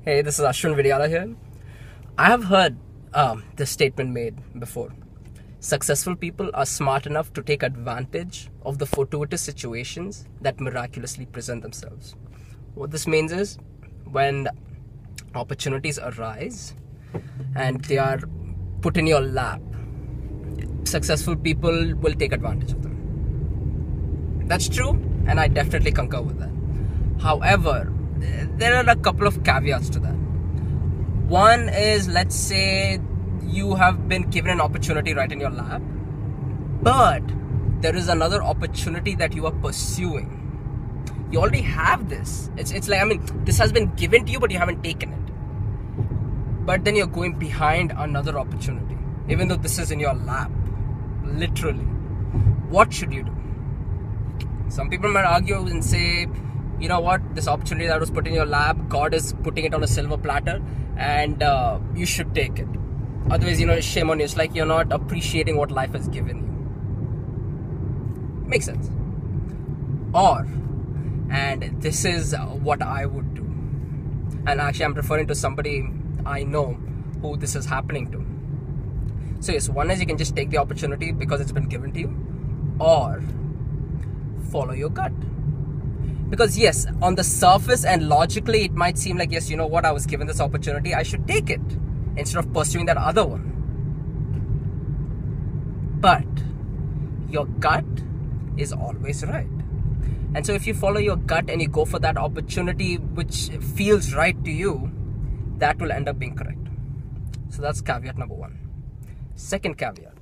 Hey, this is Ashwin Vidyala here. I have heard this statement made before. Successful people are smart enough to take advantage of the fortuitous situations that miraculously present themselves. What this means is when opportunities arise and they are put in your lap, successful people will take advantage of them. That's true, and I definitely concur with that. However, there are a couple of caveats to that. One is, let's say you have been given an opportunity right in your lap, but there is another opportunity that you are pursuing. You already have this. It's like, this has been given to you, but you haven't taken it. But then you're going behind another opportunity, even though this is in your lap, literally. What should you do? Some people might argue and say, you know what, this opportunity that was put in your lap, God is putting it on a silver platter, and you should take it. Otherwise, shame on you. It's like you're not appreciating what life has given you. Makes sense. Or, and this is what I would do. And actually, I'm referring to somebody I know who this is happening to. So yes, one is you can just take the opportunity because it's been given to you, or follow your gut. Because yes, on the surface and logically, it might seem like, yes, you know what, I was given this opportunity, I should take it instead of pursuing that other one. But your gut is always right. And so if you follow your gut and you go for that opportunity which feels right to you, that will end up being correct. So that's caveat number one. Second caveat.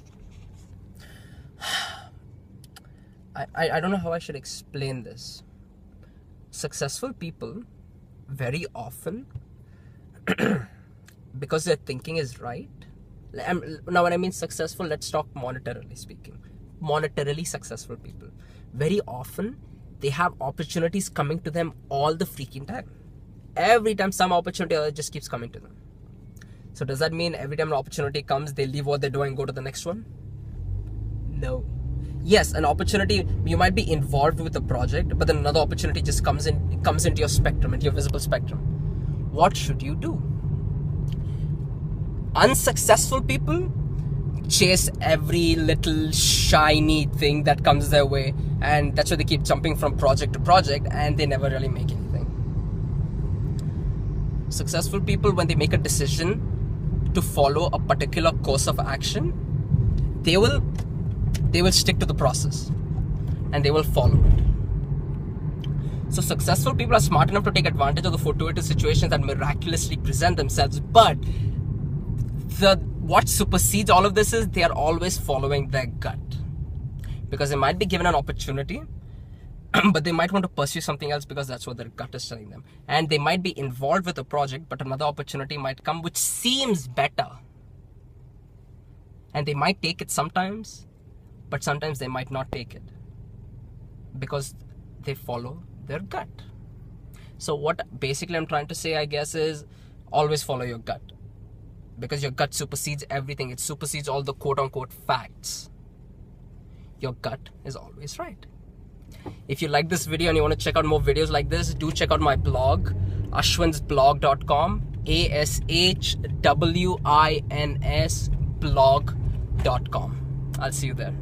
I don't know how I should explain this. Successful people very often, because their thinking is right. Now when I mean successful, let's talk monetarily speaking. Monetarily successful people, very often they have opportunities coming to them all the freaking time. Every time some opportunity just keeps coming to them. So does that mean every time an opportunity comes, they leave what they're doing and go to the next one? No. Yes, an opportunity, you might be involved with a project, but then another opportunity just comes into your spectrum, into your visible spectrum. What should you do? Unsuccessful people chase every little shiny thing that comes their way, and that's why they keep jumping from project to project and they never really make anything. Successful people, when they make a decision to follow a particular course of action, they will stick to the process and they will follow it. So successful people are smart enough to take advantage of the fortuitous situations that miraculously present themselves, but what supersedes all of this is they are always following their gut, because they might be given an opportunity but they might want to pursue something else because that's what their gut is telling them, and they might be involved with a project, but another opportunity might come which seems better, and they might take it sometimes, but sometimes they might not take it because they follow their gut. So what basically I'm trying to say, I guess, is always follow your gut, because your gut supersedes everything. It supersedes all the quote-unquote facts. Your gut is always right. If you like this video and you want to check out more videos like this, do check out my blog, ashwinsblog.com, ASHWINS blog.com. I'll see you there.